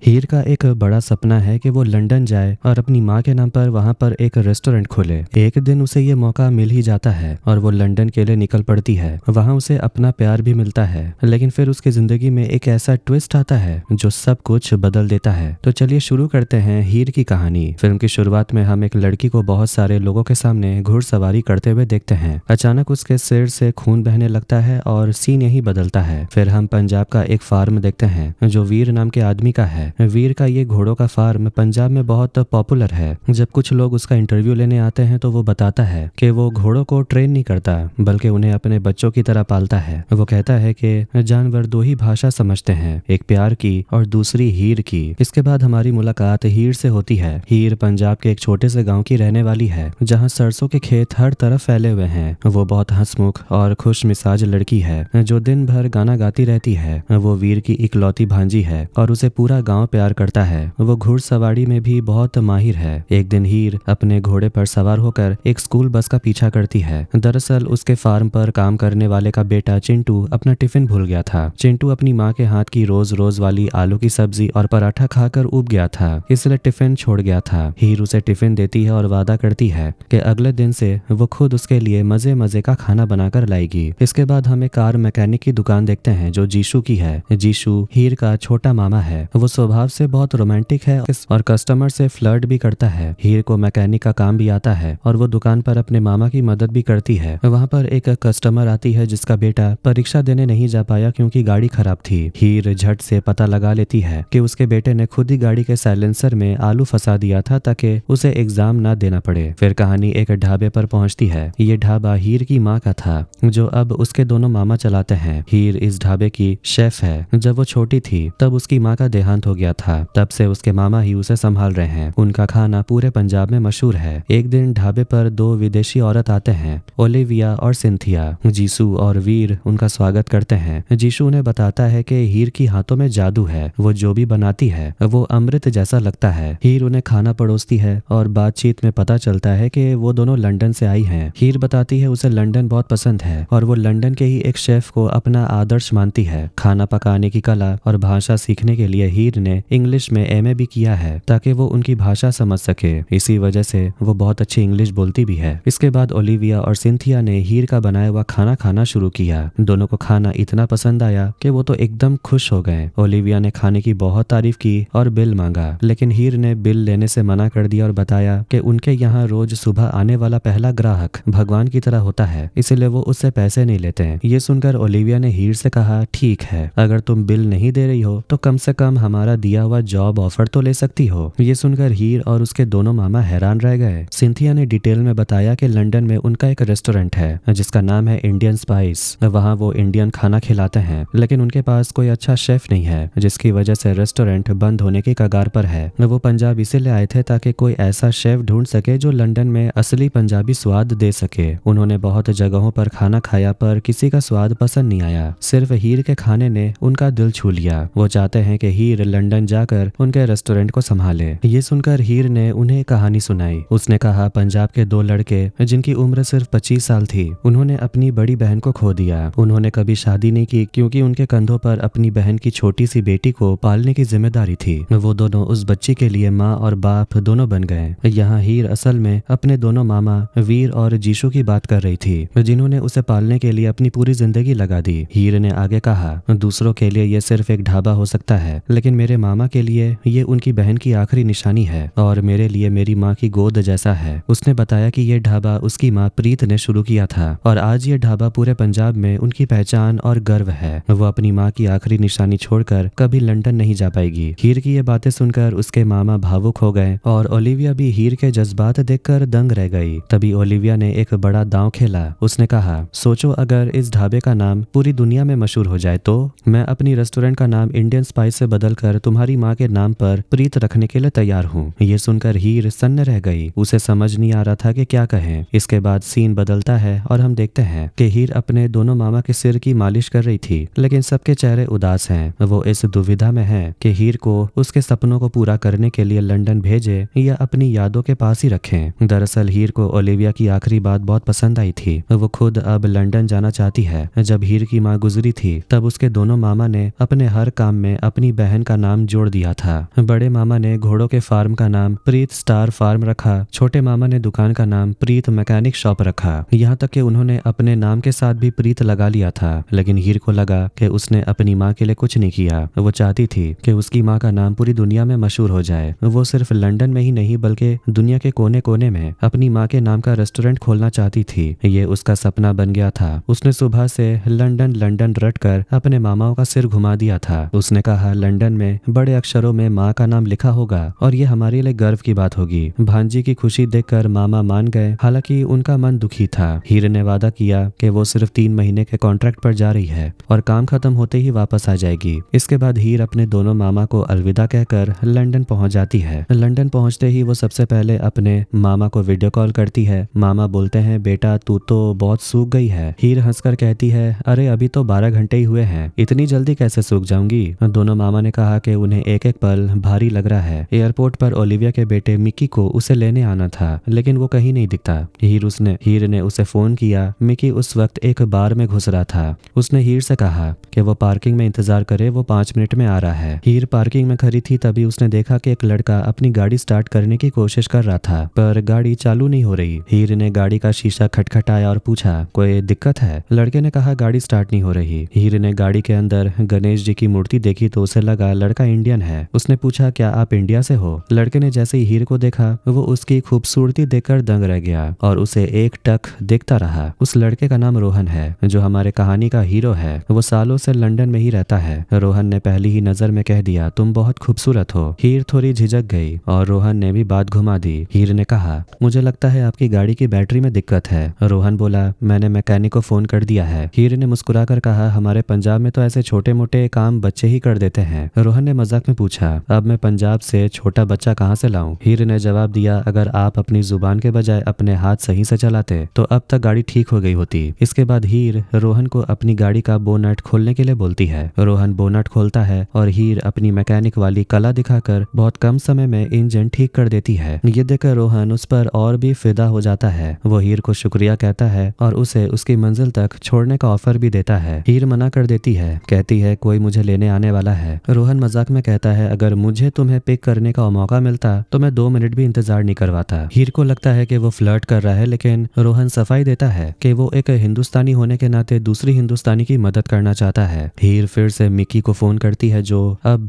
हीर का एक बड़ा सपना है कि वो लंदन जाए और अपनी माँ के नाम पर वहाँ पर एक रेस्टोरेंट खोले। एक दिन उसे ये मौका मिल ही जाता है और वो लंदन के लिए निकल पड़ती है। वहाँ उसे अपना प्यार भी मिलता है, लेकिन फिर उसकी जिंदगी में एक ऐसा ट्विस्ट आता है जो सब कुछ बदल देता है। तो चलिए शुरू करते हैं हीर की कहानी। फिल्म की शुरुआत में हम एक लड़की को बहुत सारे लोगों के सामने घुड़सवारी करते हुए देखते हैं। अचानक उसके सिर से खून बहने लगता है और सीन यही बदलता है। फिर हम पंजाब का एक फार्म देखते हैं जो वीर नाम के आदमी का है। वीर का ये घोड़ों का फार्म पंजाब में बहुत पॉपुलर है। जब कुछ लोग उसका इंटरव्यू लेने आते हैं तो वो बताता है कि वो घोड़ों को ट्रेन नहीं करता बल्कि उन्हें अपने बच्चों की तरह पालता है। वो कहता है कि जानवर दो ही भाषा समझते हैं, एक प्यार की और दूसरी हीर की। इसके बाद हमारी मुलाकात हीर से होती है। हीर पंजाब के एक छोटे से गाँव की रहने वाली है जहाँ सरसों के खेत हर तरफ फैले हुए हैं। वो बहुत हंसमुख और खुश मिजाज लड़की है जो दिन भर गाना गाती रहती है। वो वीर की इकलौती भांजी है और उसे पूरा गांव प्यार करता है। वो घुड़सवारी में भी बहुत माहिर है। एक दिन हीर अपने घोड़े पर सवार होकर एक स्कूल बस का पीछा करती है। दरअसल उसके फार्म पर काम करने वाले का बेटा चिंटू अपना टिफिन भूल गया था। चिंटू अपनी माँ के हाथ की रोज रोज वाली आलू की सब्जी और पराठा खाकर ऊब गया था, इसलिए टिफिन छोड़ गया था। हीर उसे टिफिन देती है और वादा करती है कि अगले दिन से वो खुद उसके लिए मजे मजे का खाना बनाकर लाएगी। इसके बाद हमें कार मैकेनिक की दुकान देखते हैं जो जीशू की है। जीशू हीर का छोटा मामा है। वो स्वभाव से बहुत रोमांटिक है और कस्टमर से फ्लर्ट भी करता है। हीर को मैकेनिक का काम भी आता है और वो दुकान पर अपने मामा की मदद भी करती है। वहाँ पर एक कस्टमर आती है जिसका बेटा परीक्षा देने नहीं जा पाया क्योंकि गाड़ी खराब थी। हीर झट से पता लगा लेती है कि उसके बेटे ने खुद ही गाड़ी के साइलेंसर में आलू फंसा दिया था ताकि उसे एग्जाम ना देना पड़े। फिर कहानी एक ढाबे पर पहुंचती है। ये ढाबा हीर की माँ का था जो अब उसके दोनों मामा चलाते हैं। हीर इस ढाबे की शेफ है। जब वो छोटी थी तब उसकी माँ का देहांत हो गया था, तब से उसके मामा ही उसे संभाल रहे हैं। उनका खाना पूरे पंजाब में मशहूर है। एक दिन ढाबे पर दो विदेशी औरत आते हैं, ओलिविया और सिंथिया। जीसू और वीर उनका स्वागत करते हैं। जीसू उन्हें बताता है कि हीर की हाथों में जादू है, वो जो भी बनाती है वो अमृत जैसा लगता है। हीर उन्हें खाना परोसती है और बातचीत में पता चलता है कि वो दोनों लंदन से आई हैं। हीर बताती है उसे लंदन बहुत पसंद है और वो लंदन के ही एक शेफ को अपना आदर्श मानती है। खाना पकाने की कला और भाषा सीखने के लिए हीर ने इंग्लिश में एमए भी किया है ताकि वो उनकी भाषा समझ सके। इसी वजह से वो बहुत अच्छी इंग्लिश बोलती भी है। इसके बाद ओलिविया और सिंथिया ने हीर का बनाया हुआ खाना खाना शुरू किया। दोनों को खाना इतना पसंद आया कि वो तो एकदम खुश हो गए। ओलिविया ने खाने की बहुत तारीफ की और बिल मांगा, लेकिन हीर ने बिल लेने से मना कर दिया और बताया कि उनके यहाँ रोज सुबह आने वाला पहला ग्राहक भगवान की तरह होता है, इसलिए वो उससे पैसे नहीं लेते। ये सुनकर ओलिविया ने हीर से कहा, ठीक है, अगर तुम बिल नहीं दे रही हो तो कम से कम हमारा दिया हुआ जॉब ऑफर तो ले सकती हो। ये सुनकर हीर और उसके दोनों मामा हैरान रह गए। सिंथिया ने डिटेल में बताया कि लंदन में उनका एक रेस्टोरेंट है जिसका नाम है इंडियन स्पाइस। वहाँ वो इंडियन खाना खिलाते हैं, लेकिन उनके पास कोई अच्छा शेफ नहीं है, जिसकी वजह से रेस्टोरेंट बंद होने की कगार पर है। वो पंजाब इसीलिए आए थे ताकि कोई ऐसा शेफ ढूंढ सके जो लंदन में असली पंजाबी स्वाद दे सके। उन्होंने बहुत जगहों पर खाना खाया पर किसी का स्वाद पसंद नहीं आया। सिर्फ हीर के खाने ने उनका दिल छू लिया। वो चाहते हैं कि हीर लंदन जाकर उनके रेस्टोरेंट को संभाले। ये सुनकर हीर ने उन्हें कहानी सुनाई। उसने कहा, पंजाब के दो लड़के जिनकी उम्र सिर्फ 25 साल थी, उन्होंने अपनी बड़ी बहन को खो दिया। उन्होंने कभी शादी नहीं की क्योंकि उनके कंधों पर अपनी बहन की छोटी सी बेटी को पालने की जिम्मेदारी थी। वो दोनों उस बच्ची के लिए माँ और बाप दोनों बन गए। यहाँ हीर असल में अपने दोनों मामा वीर और जीशू की बात कर रही थी, जिन्होंने उसे पालने के लिए अपनी पूरी जिंदगी लगा दी। हीर ने आगे कहा, दूसरों के लिए ये सिर्फ एक ढाबा हो सकता है, लेकिन मेरे मामा के लिए ये उनकी बहन की आखिरी निशानी है और मेरे लिए मेरी माँ की गोद जैसा है। उसने बताया कि ये ढाबा उसकी माँ प्रीत ने शुरू किया था और आज ये ढाबा पूरे पंजाब में उनकी पहचान और गर्व है। वो अपनी माँ की आखिरी निशानी छोड़कर कभी लंदन नहीं जा पाएगी। हीर की ये बातें सुनकर उसके मामा भावुक हो गए और ओलिविया भी हीर के जज्बात देखकर दंग रह गई। तभी ओलिविया ने एक बड़ा दांव खेला। उसने कहा, सोचो अगर इस ढाबे का नाम पूरी दुनिया में मशहूर हो जाए तो मैं अपनी रेस्टोरेंट का नाम इंडियन स्पाइस से बदलकर तुम्हारी माँ के नाम पर प्रीत रखने के लिए तैयार हूँ। ये सुनकर हीर सन्न रह गई। उसे समझ नहीं आ रहा था कि क्या कहें। इसके बाद सीन बदलता है और हम देखते हैं कि हीर अपने दोनों मामा के सिर की मालिश कर रही थी, लेकिन सबके चेहरे उदास हैं। वो इस दुविधा में है कि हीर को उसके सपनों को पूरा करने के लिए लंदन भेजे या अपनी यादों के पास ही रखें। दरअसल हीर को ओलिविया की आखिरी बात बहुत पसंद आई थी। वो खुद अब लंदन जाना चाहती है। जब हीर की माँ गुजरी थी तब उसके दोनों मामा ने अपने हर काम में अपनी बहन का नाम जोड़ दिया था। बड़े मामा ने घोड़ों के फार्म का नाम प्रीत स्टार फार्म रखा। छोटे मामा ने दुकान का नाम प्रीत मैकेनिक शॉप रखा। यहाँ तक कि उन्होंने अपने नाम के साथ भी प्रीत लगा लिया था। लेकिन हीर को लगा कि उसने अपनी माँ के लिए कुछ नहीं किया। वो चाहती थी कि उसकी माँ का नाम पूरी दुनिया में मशहूर हो जाए। वो सिर्फ लंदन में ही नहीं बल्कि दुनिया के कोने कोने में अपनी माँ के नाम का रेस्टोरेंट खोलना चाहती थी। ये उसका सपना बन गया था। उसने सुबह से लंदन लंदन रट कर अपने मामाओं का सिर घुमा दिया था। उसने कहा लंदन में बड़े अक्षरों में माँ का नाम लिखा होगा और ये हमारे लिए गर्व की बात होगी। भांजी की खुशी देखकर मामा मान गए, हालांकि उनका मन दुखी था। हीर ने वादा किया कि वो सिर्फ 3 महीने के कॉन्ट्रैक्ट पर जा रही है और काम खत्म होते ही वापस आ जाएगी। इसके बाद हीर अपने दोनों मामा को अलविदा कहकर लंदन पहुंच जाती है। लंदन पहुंचते ही वो सबसे पहले अपने मामा को वीडियो कॉल करती है। मामा बोलते हैं बेटा तू तो बहुत सूख गई है। हीर हंसकर कहती है अरे अभी तो 12 घंटे ही हुए हैं, इतनी जल्दी कैसे सूख जाऊंगी। दोनों मामा ने कहा कि उन्हें एक एक पल भारी लग रहा है। एयरपोर्ट पर ओलिविया के बेटे मिकी को उसे लेने आना था, लेकिन वो कहीं नहीं दिखता। हीर ने उसे फोन किया। मिकी उस वक्त एक बार में घुस रहा था। उसने हीर से कहा कि वो पार्किंग में इंतजार करे, वो 5 मिनट में आ रहा है। हीर पार्किंग में खड़ी थी, तभी उसने देखा कि एक लड़का अपनी गाड़ी स्टार्ट करने की कोशिश कर रहा था, पर गाड़ी चालू नहीं हो रही। हीर ने गाड़ी का शीशा खटखटाया और पूछा कोई दिक्कत है। लड़के ने कहा गाड़ी स्टार्ट नहीं हो रही। हीर ने गाड़ी के अंदर गणेश जी की मूर्ति देखी तो उसे लगा लड़का इंडियन है। उसने पूछा क्या आप इंडिया से हो। लड़के ने जैसे ही हीर को देखा वो उसकी खूबसूरती देखकर दंग रह गया और उसे एक टक देखता रहा। उस लड़के का नाम रोहन है, जो हमारे कहानी का हीरो है। वो सालों से लंदन में ही रहता है। रोहन ने पहली ही नजर में कह दिया तुम बहुत खूबसूरत हो। हीर थोड़ी झिझक गई और रोहन ने भी बात घुमा दी। हीर ने कहा मुझे लगता है आपकी गाड़ी की बैटरी में दिक्कत है। रोहन बोला मैंने मैकेनिक को फोन कर दिया है। हीर ने मुस्कुराकर कहा हमारे पंजाब में तो ऐसे छोटे मोटे काम बच्चे ही कर देते हैं। रोहन ने मजाक में पूछा अब मैं पंजाब से छोटा बच्चा कहाँ से लाऊं। हीर ने जवाब दिया अगर आप अपनी जुबान के बजाय अपने हाथ सही से चलाते तो अब तक गाड़ी ठीक हो गई होती। इसके बाद हीर रोहन को अपनी गाड़ी का बोनट खोलने के लिए बोलती है। रोहन बोनट खोलता है और हीर अपनी मैकेनिक वाली कला दिखाकर बहुत कम समय में इंजन ठीक कर देती है। ये देखकर रोहन उस पर और भी फिदा हो जाता है। वो हीर को शुक्रिया कहता है और उसे उसकी मंजिल तक छोड़ने का ऑफर भी देता है। हीर मना कर देती है, कहती है कोई मुझे लेने आने वाला है। रोहन मजाक में कहता है अगर मुझे तुम्हें पिक करने का मौका मिलता तो मैं 2 मिनट भी इंतजार नहीं करवाता। हीर को लगता है कि वो फ्लर्ट कर रहा है, लेकिन रोहन सफाई देता है कि वो एक हिंदुस्तानी होने के नाते दूसरी हिंदुस्तानी की मदद करना चाहता है। हीर फिर से मिकी को फोन करती है, जो अब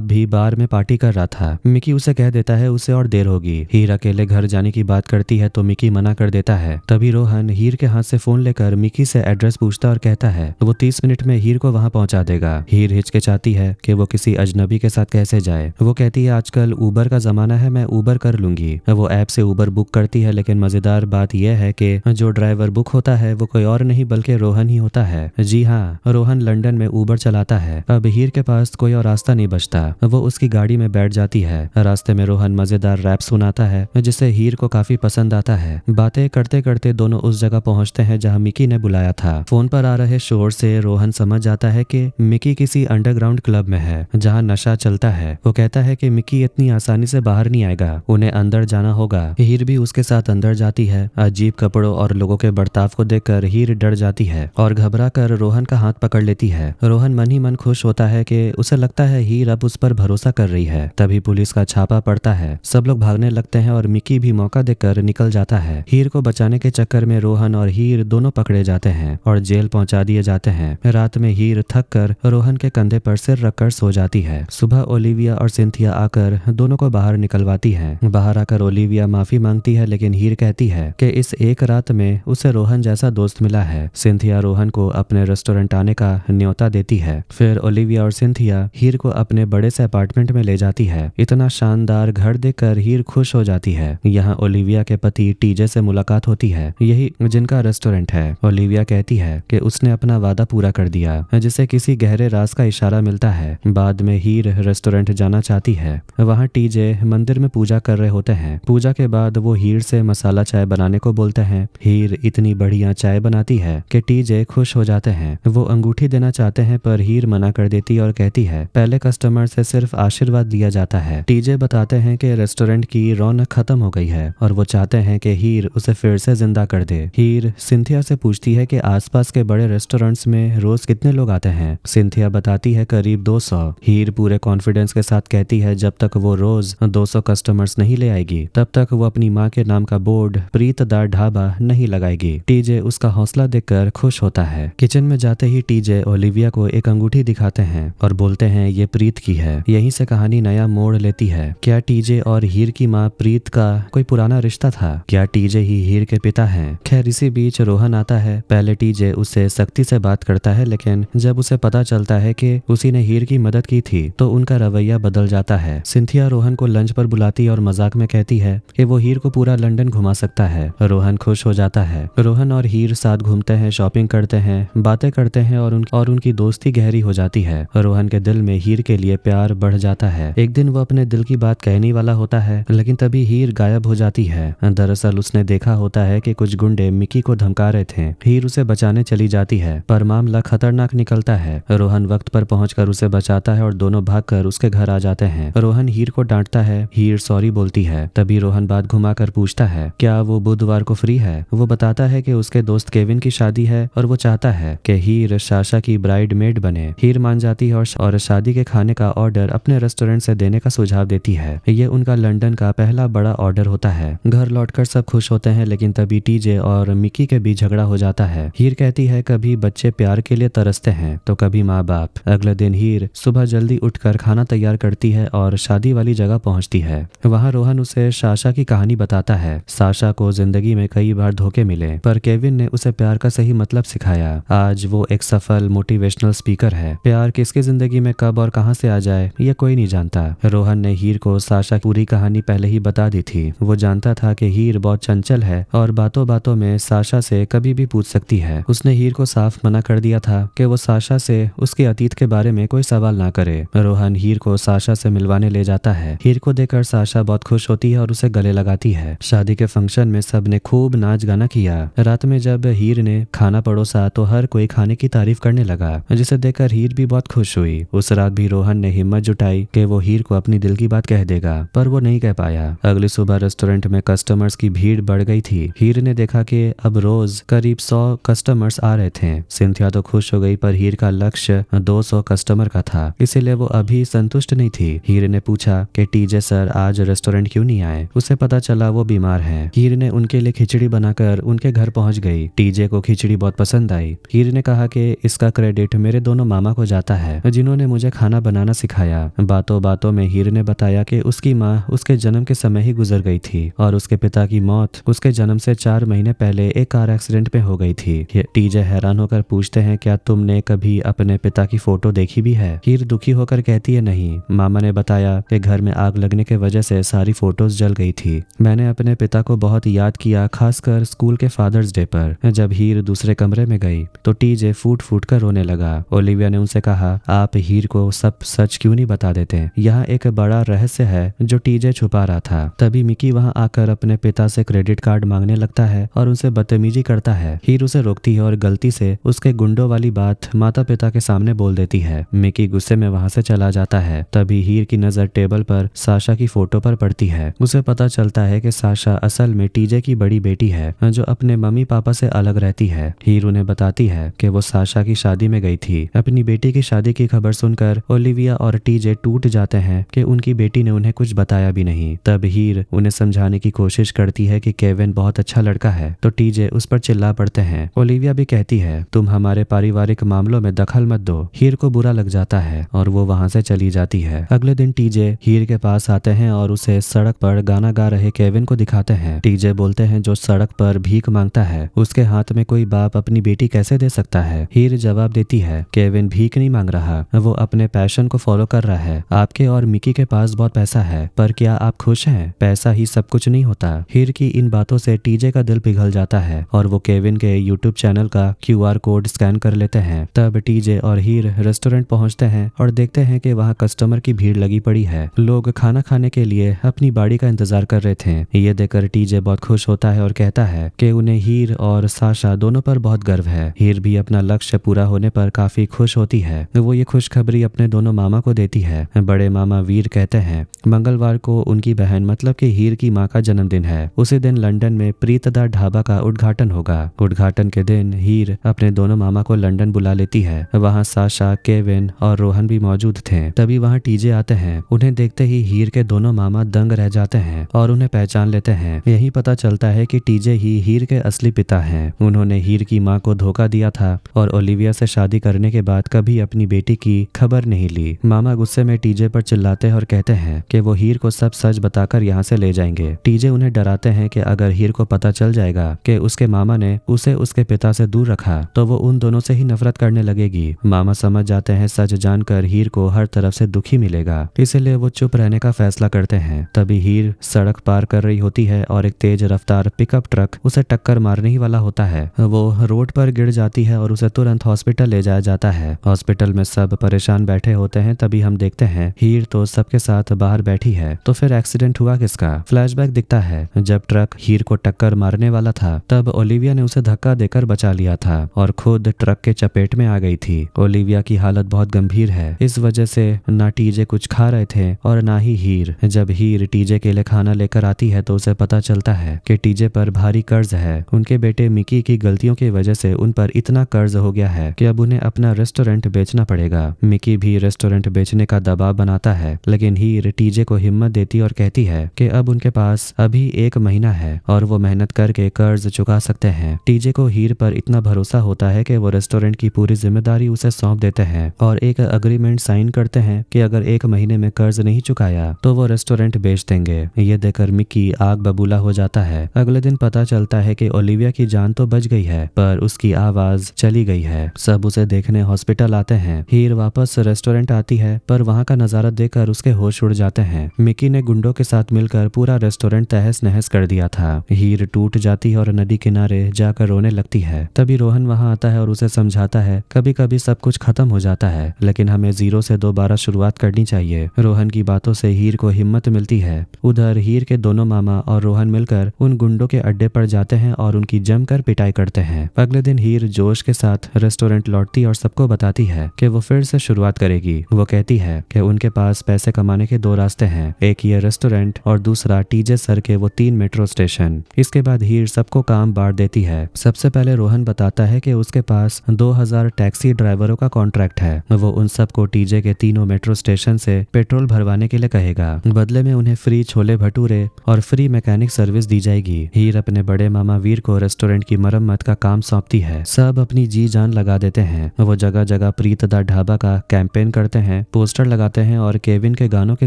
भी बार में पार्टी कर रहा था। मिकी उसे कह देता है उसे और देर होगी। हीर अकेले घर जाने की बात करती है तो मिकी मना कर देता है। तभी रोहन हीर के हाथ से फोन लेकर मिकी से एड्रेस पूछता और कहता है वो 30 मिनट में हीर को वहां पहुंचा देगा। हीर हिचकिचाती है कि वो किसी अजनबी के साथ कैसे जाए। वो कहती है आजकल उबर का जमाना है, मैं उबर कर लूंगी। वो ऐप से उबर बुक करती है, लेकिन मजेदार बात यह है कि जो ड्राइवर बुक होता है वो कोई और नहीं बल्कि रोहन ही होता है। जी हाँ, रोहन लंदन में उबर चलाता है। अब हीर के पास कोई और रास्ता नहीं बचता। वो उसकी गाड़ी में बैठ जाती है। रास्ते में रोहन मजेदार रैप सुनाता है जिसे हीर को काफी पसंद आता है। बातें करते करते दोनों उस जगह पहुंचते हैं जहां मिकी ने बुलाया था। फोन पर आ रहे शोर से रोहन समझ जाता है कि मिकी किसी अंडरग्राउंड क्लब में है जहां नशा चलता है। वो कहता है कि मिकी इतनी आसानी से बाहर नहीं आएगा, उन्हें अंदर जाना होगा। हीर भी उसके साथ अंदर जाती है। अजीब कपड़ों और लोगों के बर्ताव को देखकर हीर डर जाती है और घबरा कर रोहन का हाथ पकड़ लेती है। रोहन मन ही मन खुश होता है कि उसे लगता है हीर अब उस पर भरोसा कर रही है। तभी पुलिस का छापा पड़ता है। सब लोग भागने लगते हैं और मिकी भी मौका देकर निकल जाता है। हीर को बचाने के चक्कर में रोहन और हीर दोनों पकड़े जाते हैं और जेल पहुंचा दिए जाते हैं। रात में हीर थक कर रोहन के कंधे पर सिर रखकर सो जाती है। सुबह ओलिविया और सिंथिया आकर दोनों को बाहर निकलवाती हैं। बाहर आकर ओलिविया माफी मांगती है, लेकिन हीर कहती है कि इस एक रात में उसे रोहन जैसा दोस्त मिला है। सिंथिया रोहन को अपने रेस्टोरेंट आने का न्योता देती है। फिर ओलिविया और सिंथिया हीर को अपने बड़े से अपार्टमेंट में ले जाती है। इतना शानदार घर देखकर हीर खुश हो जाती है। यहाँ ओलिविया के पति टीजे से मुलाकात होती है, यही जिनका रेस्टोरेंट है। ओलिविया कहती है कि उसने अपना वादा पूरा कर दिया, जिसे किसी गहरे राज का इशारा मिलता है। बाद में हीर रेस्टोरेंट जाना चाहती है। वहाँ टीजे मंदिर में पूजा कर रहे होते हैं। पूजा के बाद वो हीर से मसाला चाय बनाने को बोलते हैं। हीर इतनी बढ़िया चाय बनाती है कि टीजे खुश हो जाते हैं। वो अंगूठी देना चाहते हैं, पर हीर मना कर देती और कहती है पहले कस्टमर से सिर्फ आशीर्वाद लिया जाता है। टीजे बताते हैं कि रेस्टोरेंट की रौनक खत्म हो गई है और वो चाहते हैं कि हीर उसे फिर से जिंदा कर दे। हीर सिंथिया से पूछती है कि आसपास के बड़े रेस्टोरेंट्स में रोज कितने लोग आते हैं। सिंथिया बताती है करीब 200। हीर पूरे कॉन्फिडेंस के साथ कहती है जब तक वो रोज 200 कस्टमर्स नहीं ले आएगी तब तक वो अपनी माँ के नाम का बोर्ड प्रीतदार ढाबा नहीं लगाएगी। टीजे उसका हौसला देखकर खुश होता है। किचन में जाते ही टीजे ओलिविया को एक अंगूठी दिखाते हैं और बोलते हैं ये प्रीत की है। यहीं से कहानी नया मोड़ लेती है। क्या टीजे और हीर की माँ प्रीत का कोई पुराना रिश्ता था? क्या टीजे ही हीर के पिता हैं? खैर इसी बीच रोहन आता है। पहले टीजे उससे सख्ती से बात करता है लेकिन जब उसे पता चलता है कि उसी ने हीर की मदद की थी तो उनका रवैया बदल जाता है। सिंथिया रोहन को लंच पर बुलाती और मजाक में कहती है कि वो हीर को पूरा लंदन घुमा सकता है। रोहन खुश हो जाता है। रोहन और हीर साथ घूमते हैं, शॉपिंग करते हैं, बातें करते हैं और उनकी दोस्ती गहरी हो जाती है। रोहन के दिल में हीर के लिए प्यार बढ़ जाता है। एक दिन वो अपने दिल की बात कहने वाला होता है लेकिन तभी हीर गायब हो जाती है। दरअसल उसने देखा होता है कि कुछ गुंडे मिकी को धमका रहे थे। हीर उसे बचाने चली जाती है पर मामला खतरनाक निकलता है। रोहन वक्त पर पहुंचकर उसे बचाता है और दोनों भागकर उसके घर आ जाते हैं। रोहन हीर को डांटता है। हीर सॉरी बोलती है। तभी रोहन बात घुमाकर पूछता है क्या वो बुधवार को फ्री है। वो बताता है कि उसके दोस्त केविन की शादी है और वो चाहता है कि हीर साशा की ब्राइड मेड बने। हीर मान जाती है और शादी के खाने का ऑर्डर अपने रेस्टोरेंट से देने का सुझाव देती है। ये उनका लंदन का पहला बड़ा ऑर्डर होता है। घर लौटकर सब खुश होते हैं लेकिन तभी टीजे और मिकी के बीच झगड़ा हो जाता है। हीर कहती है कभी बच्चे प्यार के लिए तरसते हैं तो कभी माँ बाप। अगले दिन हीर सुबह जल्दी उठकर खाना तैयार करती है और शादी वाली जगह पहुंचती है। वहाँ रोहन उसे साशा की कहानी बताता है। साशा को जिंदगी में कई बार धोखे मिले पर केविन ने उसे प्यार का सही मतलब सिखाया। आज वो एक सफल मोटिवेशनल स्पीकर है। प्यार किसकी जिंदगी में कब और कहां से आ जाए ये कोई नहीं जानता। रोहन ने हीर को साशा की पूरी कहानी पहले ही बता दी थी। वो जानता था कि हीर बहुत चंचल है और बातों बातों में साशा से कभी भी पूछ सकती है। उसने हीर को साफ मना कर दिया था कि वो साशा से उसके अतीत के बारे में कोई सवाल ना करे। रोहन हीर को साशा से मिलवाने ले जाता है। हीर को देखकर साशा बहुत खुश होती है और उसे गले लगाती है। शादी के फंक्शन में सबने खूब नाच गाना किया। रात में जब हीर ने खाना परोसा तो हर कोई खाने की तारीफ करने लगा जिसे देखकर हीर भी बहुत खुश हुई। उस रात भी रोहन ने हिम्मत जुटाई कि वो हीर को अपनी दिल की बात कह देगा पर वो नहीं कह पाया। अगली सुबह रेस्टोरेंट में कस्टमर्स की भीड़ बढ़ गई थी। हीर ने देखा कि अब रोज करीब 100 कस्टमर्स आ रहे थे। सिंथिया तो खुश हो गई पर हीर का लक्ष्य 200 कस्टमर का था इसीलिए वो अभी संतुष्ट नहीं थी। हीर ने पूछा कि टीजे सर आज रेस्टोरेंट क्यों नहीं आए। उसे पता चला वो बीमार है। हीर ने उनके लिए खिचड़ी बनाकर उनके घर पहुंच गई। टीजे को खिचड़ी बहुत पसंद आई। हीर ने कहा कि इसका क्रेडिट मेरे दोनों मामा को जाता है जिन्होंने मुझे खाना बनाना सिखाया। बातों बातों में हीर ने बताया कि उसकी माँ उसके जन्म के समय ही गुजर गई थी और उसके पिता की मौत उसके जन्म से 4 महीने पहले एक कार एक्सीडेंट में हो गई थी। टीजे हैरान होकर पूछते हैं क्या तुमने कभी अपने पिता की फोटो देखी भी है। हीर दुखी होकर कहती है नहीं। मामा ने बताया कि घर में आग लगने की वजह से सारी फोटोज जल गई थी। मैंने अपने पिता को बहुत याद किया खासकर स्कूल के फादर्स डे पर। जब हीर दूसरे कमरे में गई तो टीजे फूट फूट कर रोने लगा। ओलिविया ने उनसे कहा आप हीर को सब सच क्यों नहीं बता देते। यहाँ एक बड़ा रहस्य है जो टीजे छुपा रहा था। तभी मिकी वहाँ आकर अपने पिता से क्रेडिट कार्ड मांगने लगता है और उनसे बदतमीजी करता है। हीर उसे रोकती है और गलती से उसके गुंडों वाली बात माता पिता के सामने बोल देती है। मिकी गुस्से में वहाँ से चला जाता है। तभी हीर की नजर टेबल पर साशा की फोटो पर पड़ती है। उसे पता चलता है कि साशा असल में टीजे की बड़ी बेटी है जो अपने मम्मी पापा से अलग रहती है। हीर उन्हें बताती है कि वो साशा की शादी में गई थी। अपनी बेटी की शादी की खबर सुनकर ओलिविया और टीजे टूट जाते हैं कि उनकी बेटी ने उन्हें कुछ बताया भी नहीं। तब हीर उन्हें समझाने की कोशिश करती है कि केविन बहुत अच्छा लड़का है तो टीजे उस पर चिल्ला पड़ते हैं। ओलिविया भी कहती है तुम हमारे पारिवारिक मामलों में दखल मत दो। हीर को बुरा लग जाता है और वो वहाँ से चली जाती है। अगले दिन टीजे हीर के पास आते हैं और उसे सड़क पर गाना गा रहे केविन को दिखाते हैं। टीजे बोलते हैं जो सड़क पर भीख मांगता है उसके हाथ में कोई बाप अपनी बेटी कैसे दे सकता है। हीर जवाब देती है केविन भीख नहीं मांग रहा, वो अपने पैशन को फॉलो कर रहा है। आपके और मिकी के पास बहुत पैसा है पर क्या आप खुश हैं? पैसा ही सब कुछ नहीं होता। हीर की इन बातों से टीजे का दिल पिघल जाता है और वो केविन के यूट्यूब चैनल का QR कोड स्कैन कर लेते हैं। तब टीजे और हीर रेस्टोरेंट पहुंचते हैं और देखते हैं कि वहाँ कस्टमर की भीड़ लगी पड़ी है। लोग खाना खाने के लिए अपनी बारी का इंतजार कर रहे थे। ये देखकर टीजे बहुत खुश होता है और कहता है कि उन्हें हीर और साशा दोनों पर बहुत गर्व है। हीर भी अपना लक्ष्य पूरा होने पर काफी खुश होती है। वो ये खुशखबरी अपने दोनों मामा को देती है। बड़े मामा वीर कहते हैं मंगलवार को उनकी बहन मतलब कि हीर की माँ का जन्मदिन है। उसी दिन लंदन में प्रीतदा ढाबा का उद्घाटन होगा। उद्घाटन के दिन हीर अपने दोनों मामा को लंदन बुला लेती है। वहाँ साशा, केविन और रोहन भी भी मौजूद थे। तभी वहाँ टीजे आते हैं। उन्हें देखते ही हीर के दोनों मामा दंग रह जाते हैं और उन्हें पहचान लेते हैं। यही पता चलता है कि टीजे ही हीर के असली पिता हैं। उन्होंने हीर की माँ को धोखा दिया था और ओलिविया से शादी करने के बाद कभी अपनी बेटी की खबर नहीं ली। मामा गुस्से में टीजे पर चिल्लाते हैं और कहते हैं कि वो हीर को सब सच बताकर यहाँ से ले जाएंगे। टीजे उन्हें डराते हैं कि अगर हीर को पता चल जाएगा कि उसके मामा ने उसे उसके पिता से दूर रखा तो वो उन दोनों से ही नफरत करने लगेगी। मामा समझ जाते हैं सच जानकर हीर को हर तरफ से दुखी मिलेगा, इसलिए वो चुप रहने का फैसला करते हैं। तभी हीर सड़क पार कर रही होती है और एक तेज रफ्तार पिकअप ट्रक उसे टक्कर मारने ही वाला होता है। वो रोड पर गिर जाती है और उसे तुरंत हॉस्पिटल ले जाया जाता है। हॉस्पिटल में सब परेशान बैठे होते हैं। तभी हम देखते हैं हीर तो सबके साथ बाहर बैठी है। तो फिर एक्सीडेंट हुआ किसका? फ्लैशबैक दिखता है जब ट्रक हीर को टक्कर मारने वाला था तब ओलिविया ने उसे धक्का देकर बचा लिया था और खुद ट्रक के चपेट में आ गई थी। ओलिविया की हालत बहुत गंभीर है। इस वजह से ना टीजे कुछ खा रहे थे और ना ही हीर। जब हीर टीजे के लिए खाना लेकर आती है तो उसे पता चलता है कि टीजे पर भारी कर्ज है। उनके बेटे मिकी की गलतियों की वजह से उन पर इतना कर्ज हो गया है कि अब उन्हें अपना रेस्टोरेंट बेचना पड़ेगा। मिकी भी रेस्टोरेंट बेचने का दबाव बनाता है, लेकिन हीर टीजे को हिम्मत देती और कहती है कि अब उनके पास अभी 1 महीना है और वो मेहनत करके कर्ज चुका सकते हैं। टीजे को हीर पर इतना भरोसा होता है कि वो रेस्टोरेंट की पूरी जिम्मेदारी उसे सौंप देते हैं और एक अग्रीमेंट साइन करते हैं कि अगर 1 महीने में कर्ज नहीं चुकाया तो वो रेस्टोरेंट बेच देंगे। ये देखकर मिकी आग बबूला हो जाता है। अगले दिन पता चलता है कि ओलिविया की जान तो बच गई है पर उसकी आवाज चली गई है। सब उसे देखने हॉस्पिटल आते हैं। हीर वापस रेस्टोरेंट आती है पर वहाँ का नजारा देखकर उसके होश उड़ जाते हैं। मिकी ने गुंडों के साथ मिलकर पूरा रेस्टोरेंट तहस नहस कर दिया था। हीर टूट जाती है और नदी किनारे जाकर रोने लगती है। तभी रोहन वहाँ आता है और उसे समझाता है कभी कभी सब कुछ खत्म हो जाता है लेकिन हमें जीरो से दोबारा शुरुआत करनी चाहिए। रोहन की बातों से हीर को हिम्मत मिलती है। उधर हीर के दोनों मामा और रोहन मिलकर उन गुंडों के अड्डे पर जाते हैं और उनकी जमकर पिटाई करते हैं। अगले दिन हीर जोश के साथ रेस्टोरेंट लौटती और सबको बताती है कि वो फिर से शुरुआत करेगी। वो कहती है कि उनके पास पैसे कमाने के 2 रास्ते हैं, एक ये रेस्टोरेंट और दूसरा टीजे सर के वो 3 मेट्रो स्टेशन। इसके बाद हीर सबको काम बांट देती है। सबसे पहले रोहन बताता है कि उसके पास 2000 टैक्सी ड्राइवरों का कॉन्ट्रैक्ट है। वो उन सबको टीजे के तीनों मेट्रो स्टेशन से पेट्रोल भरवाने के लिए कहेगा। बदले में उन्हें फ्री छोले भटूरे और फ्री मैकेनिक सर्विस दी जाएगी। हीर अपने बड़े मामा वीर को रेस्टोरेंट की मरम्मत का काम सौंपती है। सब अपनी जी जान लगा देते हैं। वो जगह जगह प्रीत दा ढाबा का कैंपेन करते हैं, पोस्टर लगाते हैं और केविन के गानों के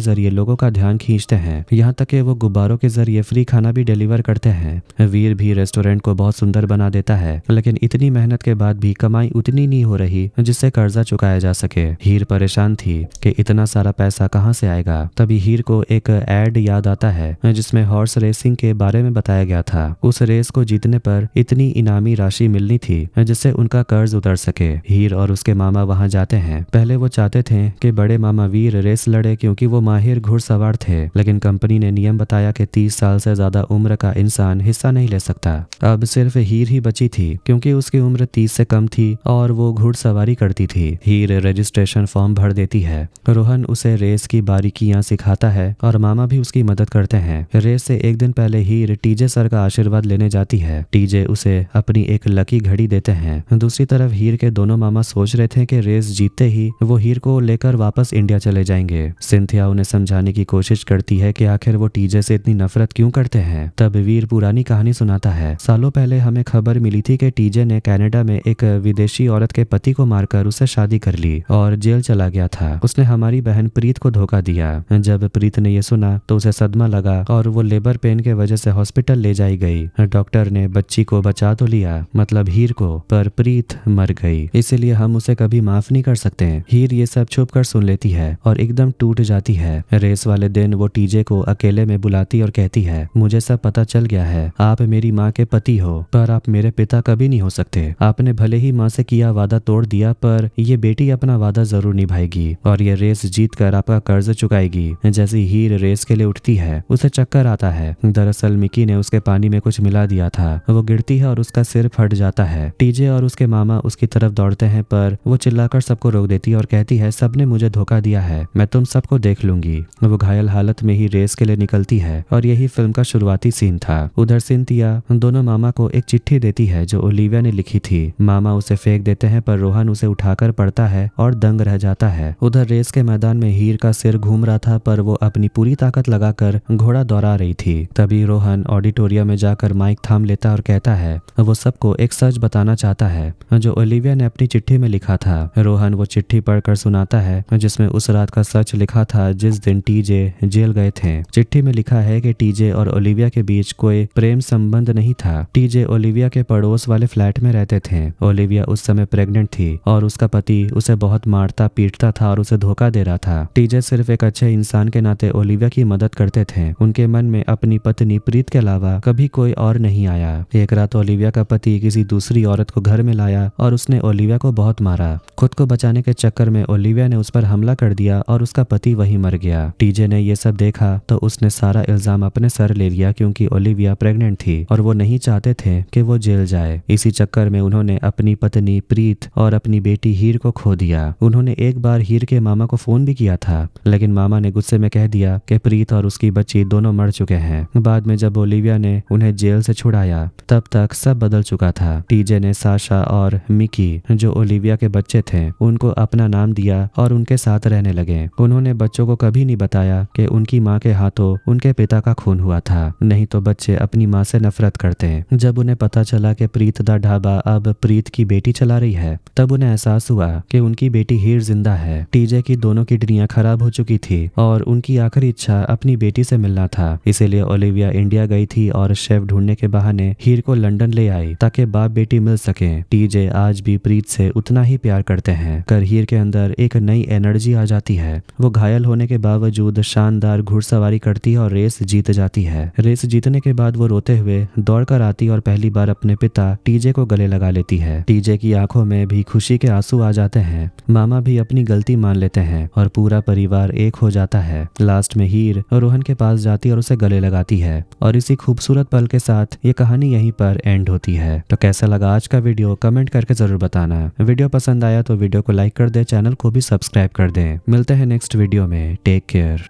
जरिए लोगों का ध्यान खींचते हैं। यहाँ तक कि वो गुब्बारों के जरिए फ्री खाना भी डिलीवर करते हैं। वीर भी रेस्टोरेंट को बहुत सुंदर बना देता है लेकिन इतनी मेहनत के बाद भी कमाई उतनी नहीं हो रही जिससे कर्जा चुकाया जा सके। हीर परेशान थी कि इतना सारा पैसा कहाँ से आएगा। तभी हीर को एक एड याद आता है जिसमें हॉर्स रेसिंग के बारे में बताया गया था। उस रेस को जीतने पर इतनी इनामी राशि मिलनी थी जिससे उनका कर्ज उतर सके। हीर और उसके मामा वहां जाते हैं। पहले वो चाहते थे कि बड़े मामा वीर रेस लड़े क्योंकि वो माहिर घुड़सवार थे, लेकिन कंपनी ने नियम बताया कि 30 साल से ज्यादा उम्र का इंसान हिस्सा नहीं ले सकता। अब सिर्फ हीर ही बची थी क्योंकि उसकी उम्र 30 से कम थी और वो घुड़सवारी करती थी। हीर रजिस्ट्रेशन फॉर्म भर देती है। रोहन उसे रेस की बारीकियां सिखाता है और मामा भी उसकी मदद करते हैं। रेस से 1 दिन पहले हीर टीजे सर का आशीर्वाद लेने जाती है। टीजे उसे अपनी एक लकी घड़ी देते हैं। दूसरी तरफ हीर के दोनों मामा सोच रहे थे कि रेस जीतते ही वो हीर को लेकर वापस इंडिया चले जाएंगे। सिंथिया उन्हें समझाने की कोशिश करती है कि आखिर वो टीजे से इतनी नफरत क्यों करते हैं। तब वीर पुरानी कहानी सुनाता है। सालों पहले हमें खबर मिली थी कि टीजे ने कनाडा में एक विदेशी औरत के पति को मारकर उससे शादी कर ली और जेल चला गया था। उसने हमारी बहन प्रीत को धोखा दिया। जब प्रीत ने ये सुना तो उसे सदमा लगा और वो लेबर पेन के वजह से हॉस्पिटल ले जाई गई। डॉक्टर ने बच्ची को बचा तो लिया, मतलब हीर को, पर प्रीत मर गई। इसीलिए हम उसे कभी माफ नहीं कर सकते। हीर ये सब छुप कर सुन लेती है और एकदम टूट जाती है। रेस वाले दिन वो टीजे को अकेले में बुलाती और कहती है, मुझे सब पता चल गया है। आप मेरी माँ के पति हो पर आप मेरे पिता कभी नहीं हो सकते। आपने भले ही माँ से किया वादा तोड़ दिया पर ये बेटी अपना वादा जरूर निभाएगी और ये रेस जीत कर आपका कर्ज चुकाएगी। जैसे हीर रेस के लिए उठती है उसे चक्कर आता है। दरअसल मिकी ने उसके पानी में कुछ मिला दिया था। वो गिरती है और उसका सिर फट जाता है। टीजे और उसके मामा उसकी तरफ दौड़ते हैं पर वो चिल्लाकर सबको रोक देती है और कहती है, सबने मुझे धोखा दिया है, मैं तुम सबको देख लूंगी। वो घायल हालत में ही रेस के लिए निकलती है और यही फिल्म का शुरुआती सीन था। उधर सिंथिया दोनों मामा को एक चिट्ठी देती है जो ओलिविया ने लिखी थी। मामा उसे फेंक देते हैं पर रोहन उसे उठाकर पढ़ता है और दंग रह जाता है। उधर रेस के मैदान में हीर का सिर घूम रहा था, पर वो अपनी पूरी ताकत लगाकर घोड़ा दौड़ा रही थी। तभी रोहन ऑडिटोरियम में जाकर माइक थाम लेता और कहता है वो सबको एक सच बताना चाहता है जो ओलिविया ने अपनी चिट्ठी में लिखा था। रोहन वो चिट्ठी पढ़कर सुनाता है जिसमें उस रात का सच लिखा था जिस दिन टीजे जेल गए थे। चिट्ठी में लिखा है कि टीजे और ओलिविया के बीच कोई प्रेम संबंध नहीं था। टीजे ओलिविया के पड़ोस वाले फ्लैट में रहते थे। ओलिविया उस समय प्रेग्नेंट थी और उसका पति उसे बहुत मारता पीटता था और उसे धोखा दे रहा था। टीजे सिर्फ एक अच्छे इंसान के नाते ओलिविया की मदद करते थे। उनके मन में अपनी पत्नी प्रीत के अलावा कभी कोई और नहीं आया। एक रात ओलिविया का पति किसी दूसरी औरत को घर में लाया और उसने ओलिविया को बहुत मारा। खुद को बचाने के चक्कर में ओलिविया ने उस पर हमला कर दिया और उसका पति वहीं मर गया। टीजे ने ये सब देखा तो उसने सारा इल्जाम अपने सर ले लिया क्योंकि ओलिविया प्रेग्नेंट थी और वो नहीं चाहते थे कि वो जेल जाए। इसी चक्कर में उन्होंने अपनी पत्नी प्रीत और अपनी बेटी हीर को खो दिया। उन्होंने एक बार हीर के मामा को फोन भी किया था, लेकिन मामा ने गुस्से में कह दिया कि प्रीत और उसकी बच्ची दोनों मर चुके हैं। बाद में जब ओलिविया ने उन्हें जेल से छुड़ाया तब तक सब बदल चुका था। टीजे ने साशा और मिकी जो ओलिविया के बच्चे थे उनको अपना नाम दिया और उनके साथ रहने लगे। उन्होंने बच्चों को कभी नहीं बताया कि उनकी माँ के हाथों उनके पिता का खून हुआ था, नहीं तो बच्चे अपनी माँ से नफरत करते। जब उन्हें पता चला कि प्रीत दा ढाबा अब प्रीत की बेटी चला रही है तब उन्हें एहसास हुआ कि उनकी बेटी हीर जिंदा है। टीजे की दोनों किडनियां खराब हो चुकी थी और उनकी आखिरी इच्छा अपनी बेटी से मिलना था। इसीलिए ओलिविया इंडिया गई थी और शेफ ढूंढने के बहाने हीर को लंदन ले आई ताकि बाप बेटी मिल सके। टीजे आज भी प्रीत से उतना ही प्यार करते हैं। कर हीर के अंदर एक नई एनर्जी आ जाती है। वो घायल होने के बावजूद शानदार घुड़सवारी करती है और रेस जीत जाती है। रेस जीतने के बाद वो रोते हुए दौड़कर आती और पहली बार अपने पिता टीजे को गले लगा लेती है। टीजे की आंखों में भी खुशी के आंसू आ जाते हैं। मामा भी अपनी गलती मान लेते हैं और पूरा परिवार एक हो जाता है। लास्ट में हीर रोहन के पास जाती और उसे गले लगाती है और इसी खूबसूरत पल के साथ ये कहानी यहीं पर एंड होती है। तो कैसा लगा आज का वीडियो कमेंट करके जरूर बताना। वीडियो पसंद आया तो वीडियो को लाइक कर दे, चैनल को भी सब्सक्राइब कर दें। मिलते हैं नेक्स्ट वीडियो में। Take care.